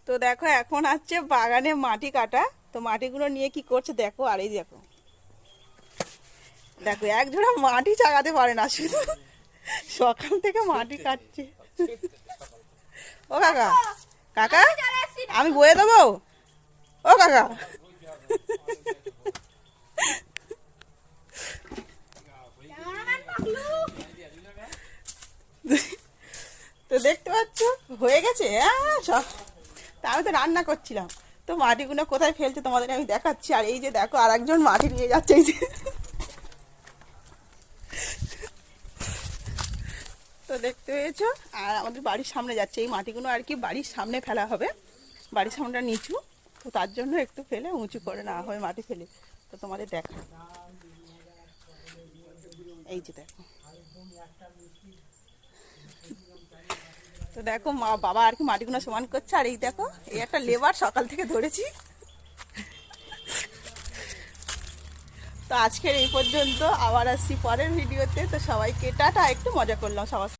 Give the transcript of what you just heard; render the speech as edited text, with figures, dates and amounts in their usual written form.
তো দেখো এখন আসছে বাগানে মাটি কাটা। তো মাটিগুলো নিয়ে কি করছে দেখো। আর এই দেখো দেখো এক ঝোড়া মাটি চাগাতে পারে না, শুধু সকাল থেকে মাটি কাটছে। ও কাকা, কাকা আমি বয়ে দেবো। ও কাকা, তো দেখতে পাচ্ছ হয়ে গেছে। হ্যাঁ সব, তা আমি তো রান্না করছিলাম। তো মাটিগুলো কোথায় ফেলছে তোমাদের আমি দেখাচ্ছি। আর এই যে দেখো আর একজন মাটি নিয়ে যাচ্ছে, এই যে। তো দেখতে পেয়েছো, আর আমাদের বাড়ির সামনে যাচ্ছে এই মাটিগুলো আর কি, বাড়ির সামনে ফেলা হবে। বাড়ির সামনেটা নিচু, তো তার জন্য একটু ফেলে উঁচু করে না হয় মাটি ফেলে। তো তোমাদের দেখা, এই যে দেখো। তো দেখো মা বাবা আর কি মাটিগুলো সমান করছে। আর এই দেখো এই একটা লেবার সকাল থেকে ধরেছি। তো আজকের এই পর্যন্ত, আবার আসছি পরের ভিডিওতে। তো সবাইকে টাটা, একটু মজা করলাম সবার।